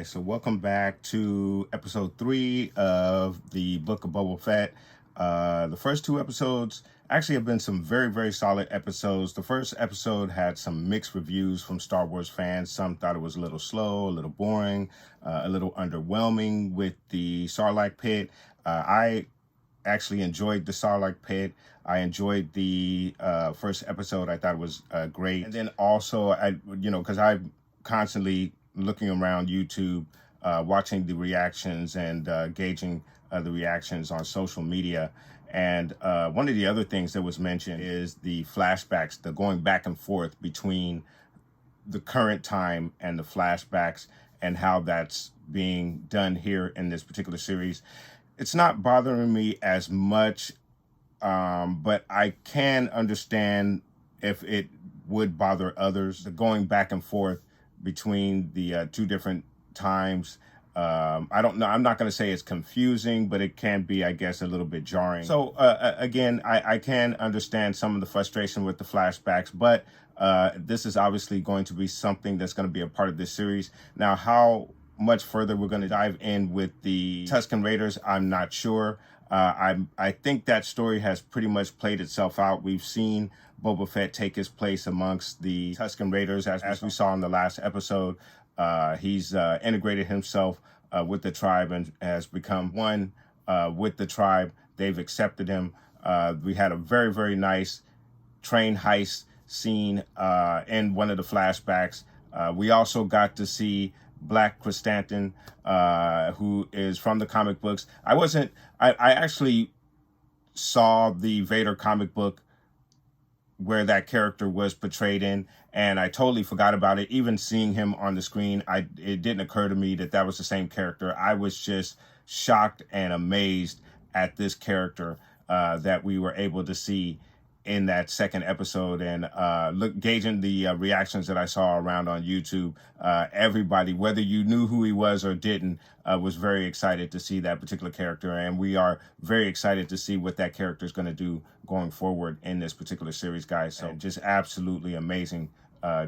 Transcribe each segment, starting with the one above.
So welcome back to episode 3 of the Book of Boba Fett. The first 2 episodes actually have been some very, very solid episodes. The first episode had some mixed reviews from Star Wars fans. Some thought it was a little slow, a little boring, a little underwhelming with the Sarlacc pit. I actually enjoyed the Sarlacc pit. I enjoyed the first episode. I thought it was great. And then also, because I'm constantly looking around YouTube, watching the reactions and gauging the reactions on social media. And one of the other things that was mentioned is the flashbacks, the going back and forth between the current time and the flashbacks and how that's being done here in this particular series. It's not bothering me as much, but I can understand if it would bother others, the going back and forth between the 2 different times. I don't know. I'm not going to say it's confusing, but it can be, I guess, a little bit jarring. So again, I can understand some of the frustration with the flashbacks, but this is obviously going to be something that's going to be a part of this series. Now, how much further we're going to dive in with the Tusken Raiders, I'm not sure. I think that story has pretty much played itself out. We've seen Boba Fett take his place amongst the Tusken Raiders, as we saw in the last episode. He's integrated himself with the tribe and has become one with the tribe. They've accepted him. We had a very, very nice train heist scene in one of the flashbacks. We also got to see Black Chrysanthemum, who is from the comic books. I actually saw the Vader comic book where that character was portrayed in, and I totally forgot about it. Even seeing him on the screen, it didn't occur to me that that was the same character. I was just shocked and amazed at this character that we were able to see in that second episode. And gauging the reactions that I saw around on YouTube, everybody, whether you knew who he was or didn't, was very excited to see that particular character. And we are very excited to see what that character is going to do going forward in this particular series, guys. So just absolutely amazing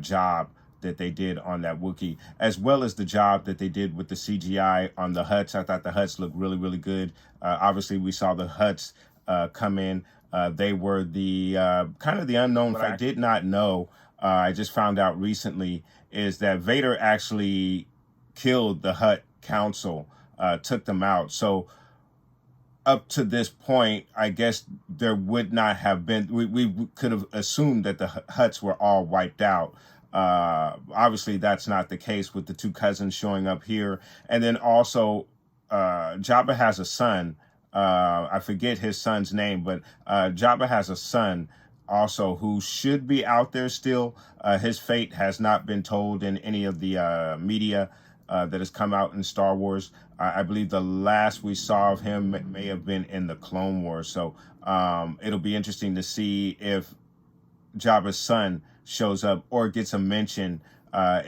job that they did on that Wookiee, as well as the job that they did with the CGI on the Hutts. I thought the Hutts looked really, really good. Obviously, we saw the Hutts come in. They were the kind of the unknown. What I did not know, I just found out recently, is that Vader actually killed the Hutt Council, took them out. So up to this point, I guess there would not have been, we could have assumed that the Hutts were all wiped out. Obviously, that's not the case with the 2 cousins showing up here. And then also, Jabba has a son. I forget his son's name, but Jabba has a son also who should be out there still. His fate has not been told in any of the media that has come out in Star Wars. I believe the last we saw of him may have been in the Clone Wars. So it'll be interesting to see if Jabba's son shows up or gets a mention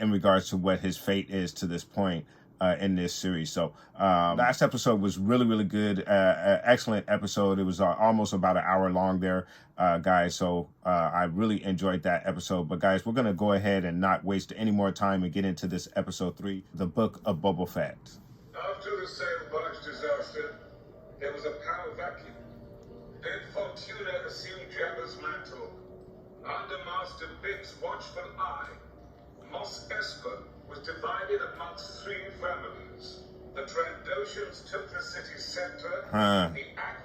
in regards to what his fate is to this point in this series. So last episode was really, really good. Excellent episode. It was almost about an hour long there, guys. So I really enjoyed that episode. But guys, we're going to go ahead and not waste any more time and get into this episode 3, the Book of Boba Fett. After the same barge disaster, there was a power vacuum. Then Fortuna assumed Jabba's mantle. Under Master Bib's watchful eye, Mos Espa was divided amongst 3 families. The Trandoshans took the city center,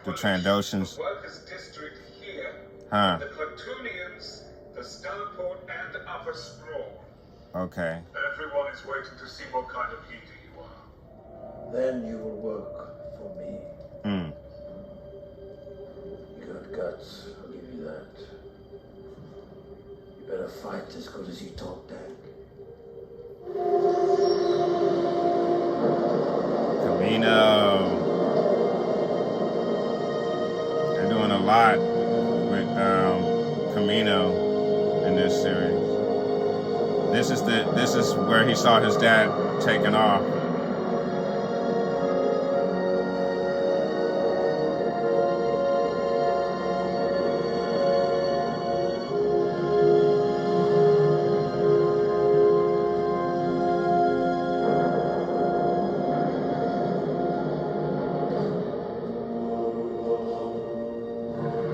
the Trandoshans, the workers' district here, the Platonians, the Starport, and Upper Sprawl. Okay. Everyone is waiting to see what kind of leader you are. Then you will work for me. You got guts, I'll give you that. You better fight as good as you talk, Dak. lot with Camino in this series. This is where he saw his dad taking off.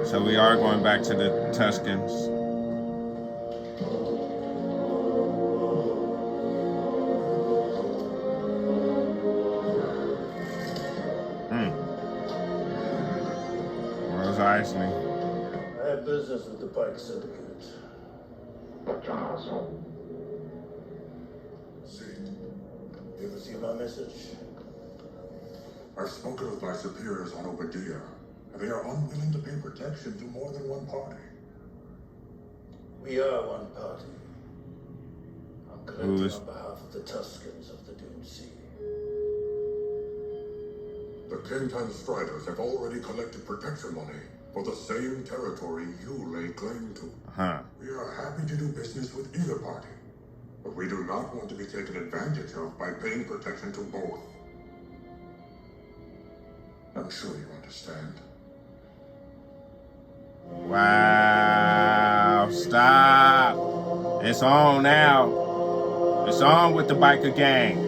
So we are going back to the Tuscans. Where's Isley? I have business with the Pike Syndicate. See, You ever see my message? I've spoken with my superiors on Obadiah, and they are unwilling to pay protection to more than one party. We are one party. I'm collecting Who is- on behalf of the Tuscans of the Dune Sea. The Kentan Striders have already collected protection money for the same territory you lay claim to. We are happy to do business with either party, but we do not want to be taken advantage of by paying protection to both. I'm sure you understand. Wow, stop. It's on now. It's on with the biker gang.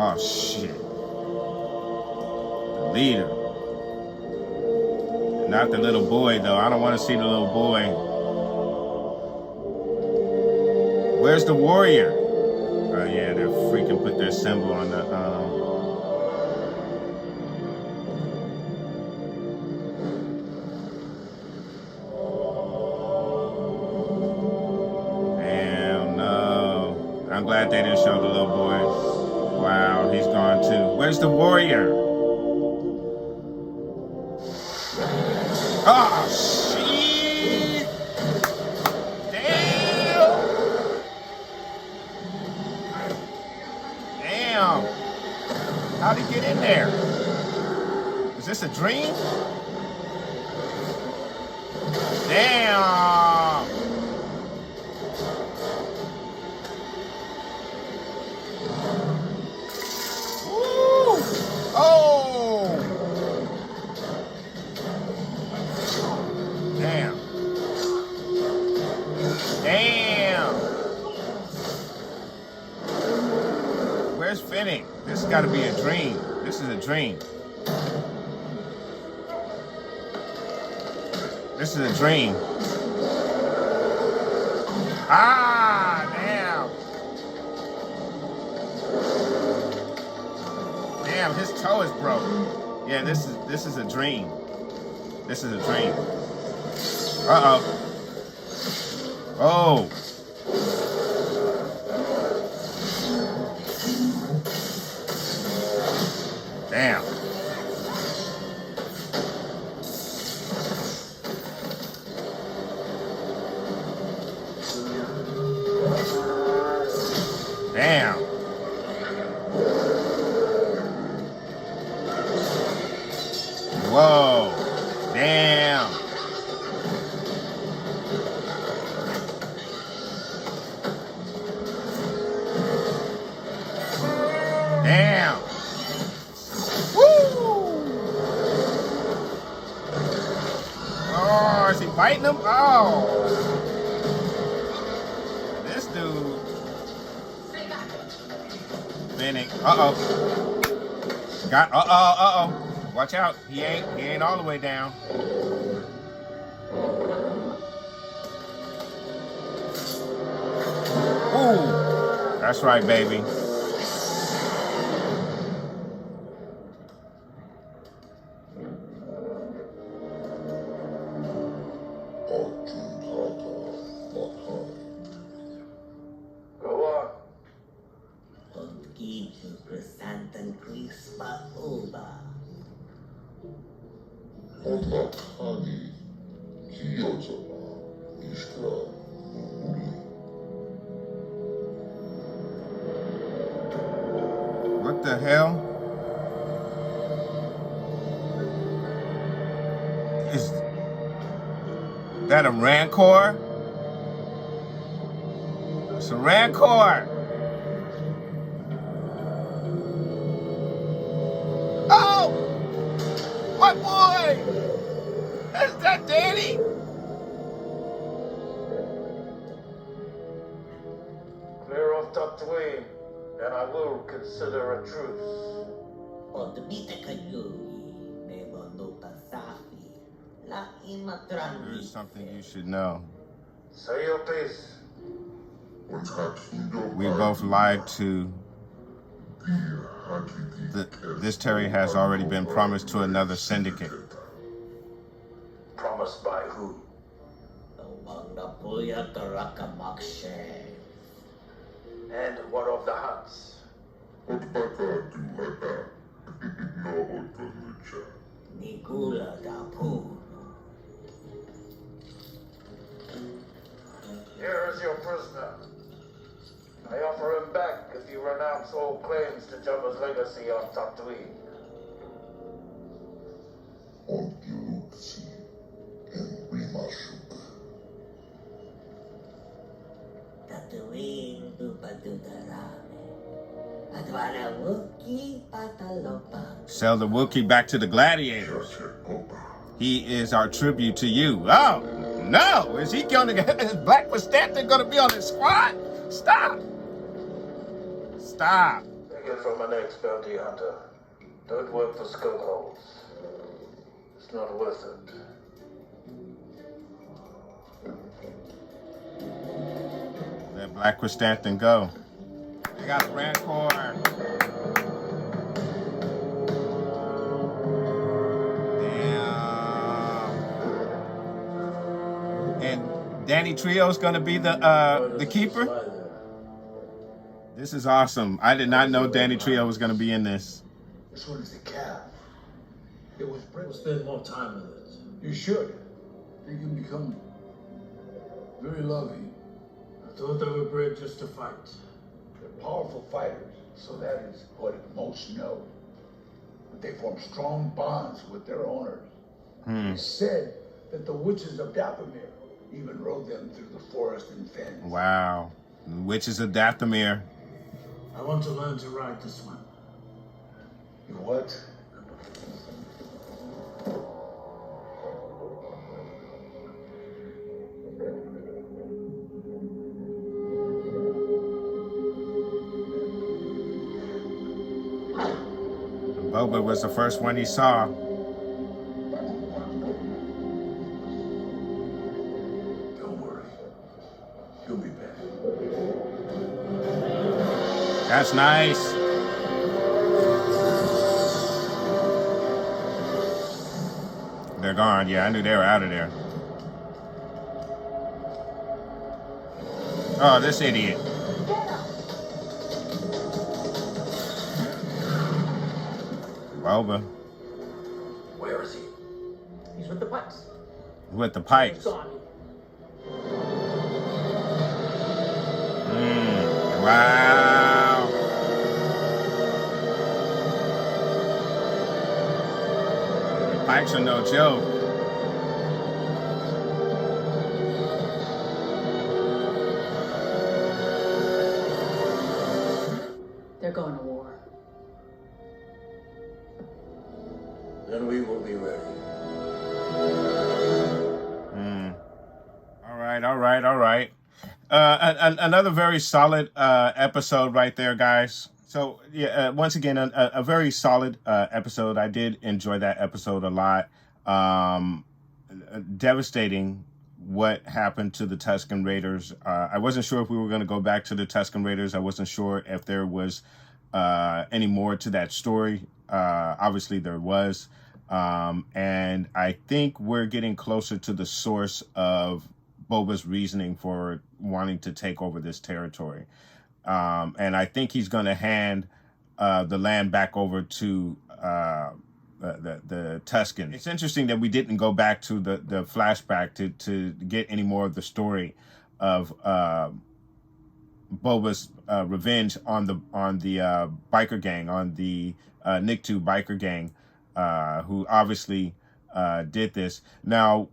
Oh, shit. The leader. Not the little boy, though. I don't want to see the little boy. Where's the warrior? Oh, yeah, they freaking put their symbol on the, Damn, no. I'm glad they didn't show the little boy. Wow, he's gone too. Where's the warrior? Oh, shit! Damn! Damn! How'd he get in there? Is this a dream? Damn! Woo! Oh! Damn. Damn. Where's Finnick? This has got to be a dream. This is a dream. This is a dream. Ah, damn. Damn, his toe is broke. Yeah, this is a dream. This is a dream. Uh-oh. Oh. Damn. Damn. Whoa. Damn. Damn. Woo. Oh, is he fighting him? Oh. This dude. Finnick. Uh-oh. Uh-oh. Watch out. He ain't all the way down. Ooh. That's right, baby. Go on. What the hell? that a Rancor? It's a Rancor. Oh, my boy! Is that Danny? Clear off Tatooine, and I will consider a truce. Here's something you should know. Say your piece. We both lied to. This Terry has already been promised to another syndicate. Promised by who? And what of the Huts? Here is your prisoner. I offer him back if you renounce all claims to Jabba's legacy on Tatooine. Sell the Wookiee back to the gladiators. He is our tribute to you. Oh, no. Is he going to get his Black Stanton going to be on his squad? Stop. Stop. Take it from an ex-bounty hunter. Don't work for skunk holes. It's not worth it. Let Black Stanton go. I got a Rancor. And Danny Trejo's gonna be the keeper. This is awesome. I did not know Danny Trejo was gonna be in this. This one is the calf. It was bred. We'll spend more time with it. You should. You can become very loving. I thought they were bred just to fight. They're powerful fighters, so that is what most know. But they form strong bonds with their owners. It's said that the witches of Dathomir even rode them through the forest and fens. Wow. Witches of Dathomir. I want to learn to ride this one. You what? Boba was the first one he saw. Don't worry. You'll be back. That's nice. They're gone. Yeah, I knew they were out of there. Oh, this idiot. Boba. Where is he? He's with the Pikes. With the Pikes. He's gone. Wow. The Pikes are no joke. They're going to war. Then we will be ready. All right. Another very solid episode right there, guys. So, yeah, once again, a very solid episode. I did enjoy that episode a lot. Devastating what happened to the Tusken Raiders. I wasn't sure if we were going to go back to the Tusken Raiders. I wasn't sure if there was any more to that story. Obviously, there was. And I think we're getting closer to the source of Boba's reasoning for wanting to take over this territory. And I think he's going to hand the land back over to the Tusken. It's interesting that we didn't go back to the flashback to get any more of the story of Boba's revenge on the biker gang, on the Nikto biker gang, who obviously did this. Now,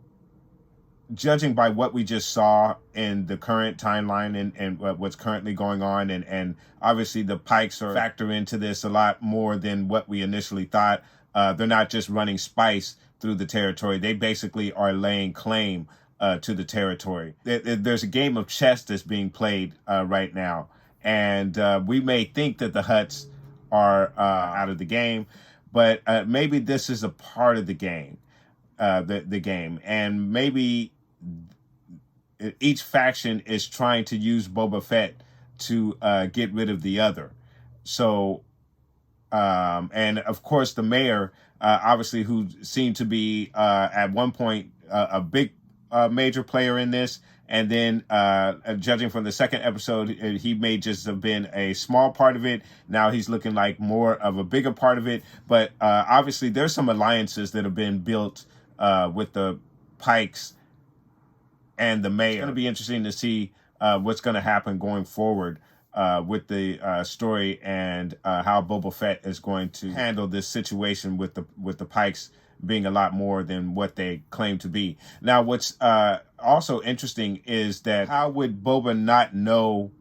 judging by what we just saw in the current timeline and what's currently going on, and obviously the Pikes are factor into this a lot more than what we initially thought. They're not just running spice through the territory. They basically are laying claim to the territory. There's a game of chess that's being played right now. And we may think that the Hutts are out of the game, but maybe this is a part of the game, the game. And maybe each faction is trying to use Boba Fett to get rid of the other. So, and of course, the mayor, obviously, who seemed to be at one point a big major player in this. And then, judging from the second episode, he may just have been a small part of it. Now he's looking like more of a bigger part of it. But obviously, there's some alliances that have been built with the Pikes and the mayor. It's going to be interesting to see what's going to happen going forward with the story and how Boba Fett is going to handle this situation with the Pikes being a lot more than what they claim to be. Now, what's also interesting is that how would Boba not know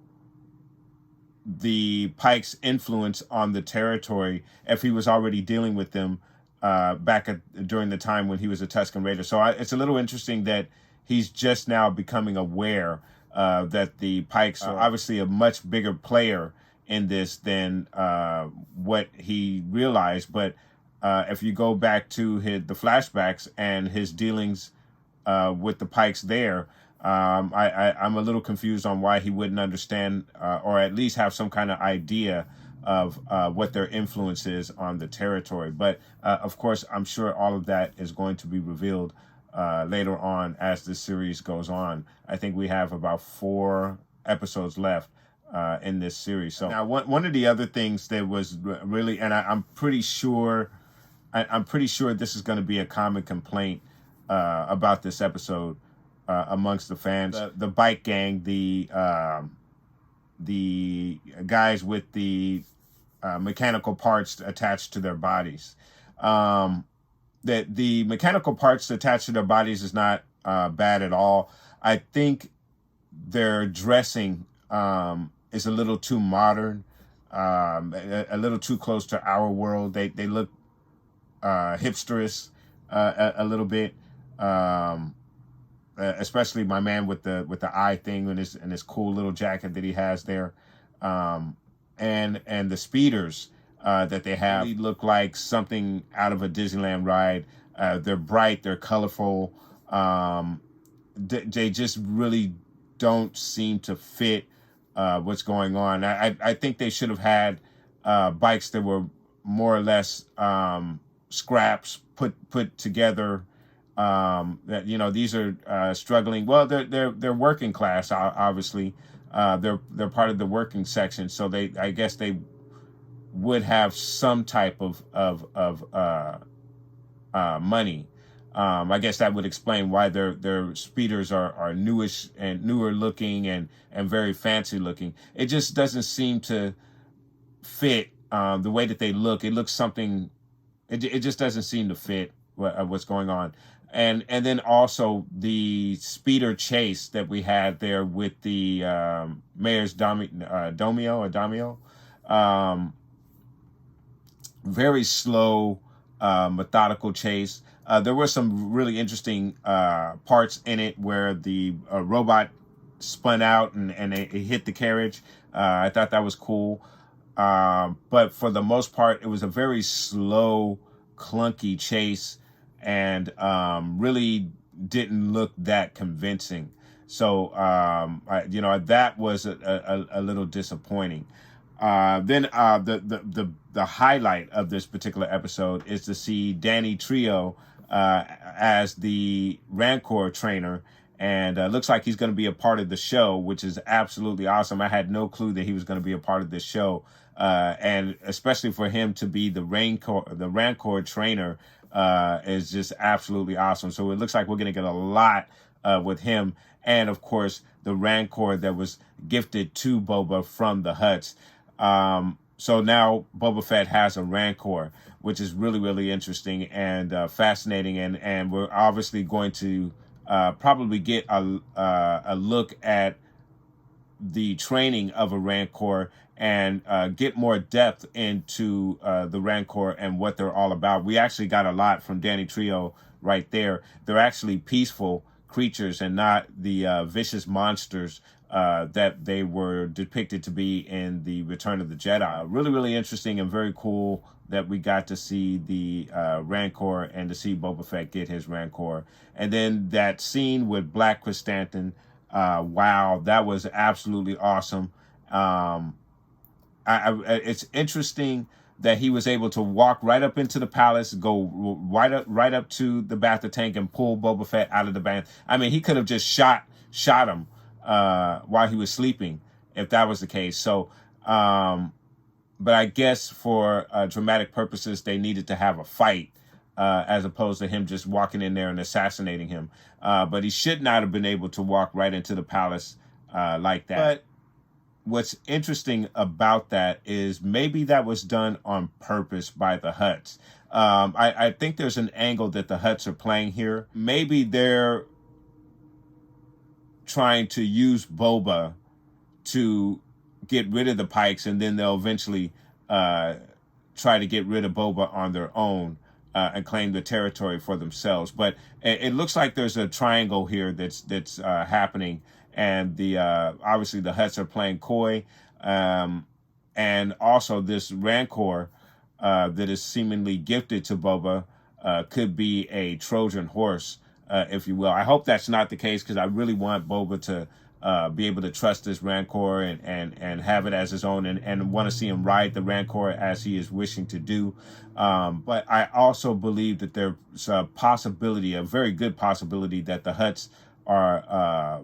the Pikes' influence on the territory if he was already dealing with them during the time when he was a Tusken Raider? So it's a little interesting that he's just now becoming aware that the Pikes are obviously a much bigger player in this than what he realized. But if you go back to the flashbacks and his dealings with the Pikes there, I'm a little confused on why he wouldn't understand or at least have some kind of idea of what their influence is on the territory. But of course, I'm sure all of that is going to be revealed later on as this series goes on. I think we have about 4 episodes left in this series. So now one of the other things that was really, and I'm pretty sure this is going to be a common complaint about this episode amongst the fans. The bike gang, the guys with the mechanical parts attached to their bodies. That the mechanical parts attached to their bodies is not bad at all. I think their dressing is a little too modern, a little too close to our world. They look hipsterous a little bit, especially my man with the eye thing and his cool little jacket that he has there, and the speeders that they have look like something out of a Disneyland ride. They're bright, they're colorful. They just really don't seem to fit what's going on. I think they should have had bikes that were more or less scraps put together. That, you know, these are struggling. Well, they're working class, obviously. They're part of the working section, so I guess they would have some type of money. I guess that would explain why their speeders are newish and newer looking and very fancy looking. It just doesn't seem to fit the way that they look. It looks something. It just doesn't seem to fit what's going on. And then also the speeder chase that we had there with the mayor's Domio. Very slow, methodical chase. There were some really interesting parts in it where the robot spun out and it hit the carriage. I thought that was cool. But for the most part, it was a very slow, clunky chase and really didn't look that convincing. So, that was a little disappointing. Then the highlight of this particular episode is to see Danny Trejo as the Rancor trainer, and looks like he's going to be a part of the show, which is absolutely awesome. I had no clue that he was going to be a part of this show, and especially for him to be the Rancor trainer is just absolutely awesome. So it looks like we're going to get a lot with him, and of course the Rancor that was gifted to Boba from the Hutts. So now Boba Fett has a Rancor, which is really, really interesting and fascinating. And we're obviously going to probably get a look at the training of a Rancor and get more depth into the Rancor and what they're all about. We actually got a lot from Danny Trejo right there. They're actually peaceful creatures and not the vicious monsters that they were depicted to be in the Return of the Jedi. Really, really interesting and very cool that we got to see the Rancor and to see Boba Fett get his Rancor. And then that scene with Black Chrysanthemum, wow, that was absolutely awesome. It's interesting that he was able to walk right up into the palace, go right up to the Bacta tank and pull Boba Fett out of the bath. I mean, he could have just shot him while he was sleeping, if that was the case. So, but I guess for dramatic purposes, they needed to have a fight as opposed to him just walking in there and assassinating him. But he should not have been able to walk right into the palace like that. But what's interesting about that is maybe that was done on purpose by the Hutts. I think there's an angle that the Hutts are playing here. Maybe they're trying to use Boba to get rid of the Pikes, and then they'll eventually try to get rid of Boba on their own and claim the territory for themselves. But it looks like there's a triangle here that's happening. And the obviously the Hutts are playing coy, and also this Rancor that is seemingly gifted to Boba could be a Trojan horse, if you will. I hope that's not the case, because I really want Boba to be able to trust this Rancor and have it as his own, and want to see him ride the Rancor as he is wishing to do. But I also believe that there's a possibility, a very good possibility, that the Hutts are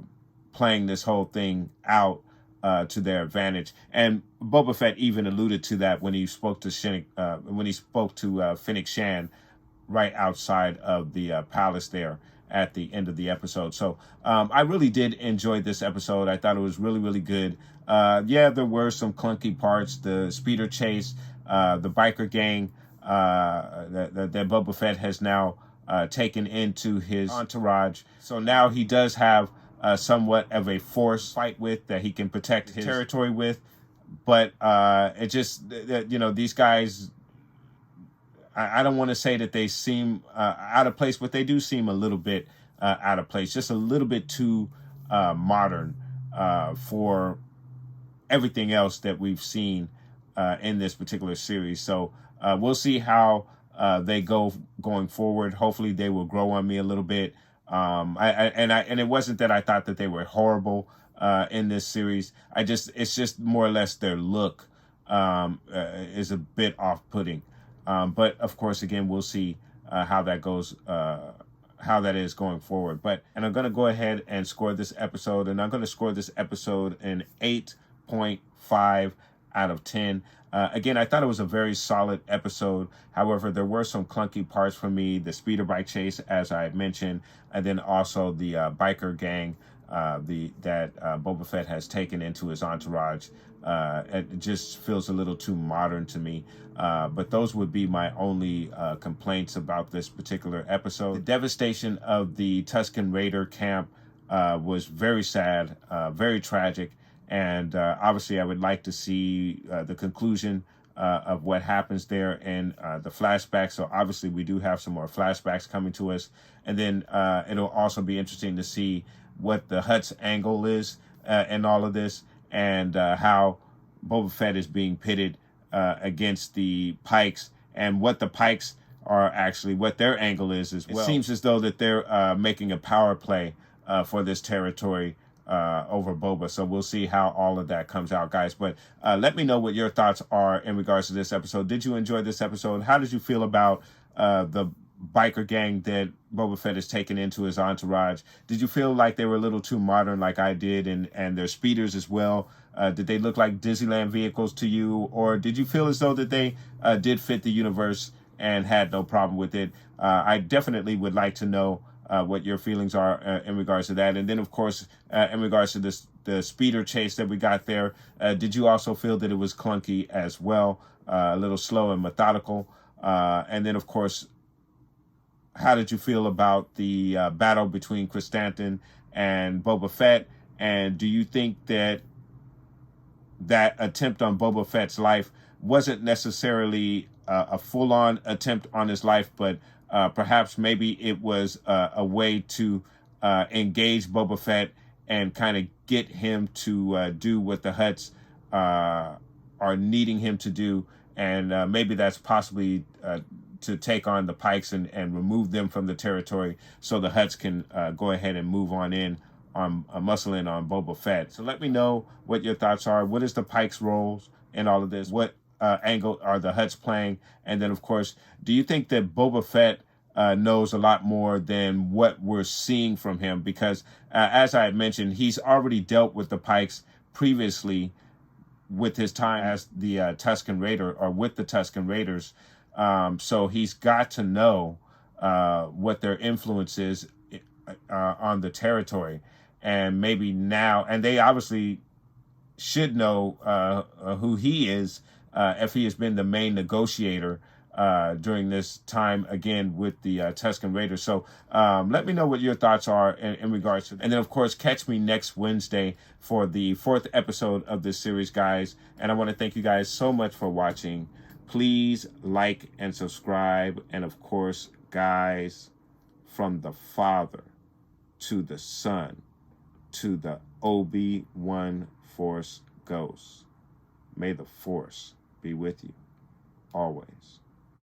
playing this whole thing out to their advantage. And Boba Fett even alluded to that when he spoke to Fennec Shan right outside of the palace there at the end of the episode. So I really did enjoy this episode. I thought it was really, really good. Yeah, there were some clunky parts. The speeder chase, the biker gang that Boba Fett has now taken into his entourage. So now he does have somewhat of a force fight with that he can protect his territory with. But it just, these guys, I don't want to say that they seem out of place, but they do seem a little bit out of place, just a little bit too modern for everything else that we've seen in this particular series. So we'll see how they go going forward. Hopefully they will grow on me a little bit. And it wasn't that I thought that they were horrible in this series. It's just more or less their look is a bit off-putting. But of course, again, we'll see how that goes, how that is going forward. And I'm going to go ahead and score this episode, and I'm going to score this episode an 8.5 out of 10. Again, I thought it was a very solid episode. However, there were some clunky parts for me. The speeder bike chase, as I mentioned, and then also the biker gang that Boba Fett has taken into his entourage. It just feels a little too modern to me. But those would be my only complaints about this particular episode. The devastation of the Tusken Raider camp was very sad, very tragic. And obviously, I would like to see the conclusion of what happens there in the flashbacks. So obviously, we do have some more flashbacks coming to us. And then it'll also be interesting to see what the Hutt's angle is in all of this, and how Boba Fett is being pitted against the Pikes, and what the Pikes are actually, what their angle is as well. It seems as though that they're making a power play for this territory over Boba. So we'll see how all of that comes out, guys. But let me know what your thoughts are in regards to this episode. Did you enjoy this episode? How did you feel about the biker gang that Boba Fett is taken into his entourage? Did you feel like they were a little too modern like I did, and their speeders as well? Did they look like Disneyland vehicles to you? Or did you feel as though that they did fit the universe and had no problem with it? I definitely would like to know what your feelings are in regards to that. And then, of course, in regards to the speeder chase that we got there, did you also feel that it was clunky as well, a little slow and methodical? And then, of course, how did you feel about the battle between Chrysanthemum and Boba Fett? And do you think that that attempt on Boba Fett's life wasn't necessarily a full-on attempt on his life, but perhaps maybe it was a way to engage Boba Fett and kind of get him to do what the Hutts are needing him to do, and maybe that's possibly to take on the Pikes and remove them from the territory so the Hutts can go ahead and move on in on muscle in on Boba Fett. So let me know what your thoughts are. What is the Pikes' roles in all of this? What angle are the Hutts playing? And then, of course, do you think that Boba Fett knows a lot more than what we're seeing from him? Because as I had mentioned, he's already dealt with the Pikes previously with his time as the Tusken Raider, or with the Tusken Raiders. So he's got to know what their influence is on the territory. And maybe now, and they obviously should know who he is if he has been the main negotiator during this time, again, with the Tusken Raiders. So let me know what your thoughts are in regards to. And then, of course, catch me next Wednesday for the 4th episode of this series, guys. And I want to thank you guys so much for watching. Please like and subscribe. And, of course, guys, from the Father to the Son to the Obi-Wan Force Ghost, may the Force be with you always.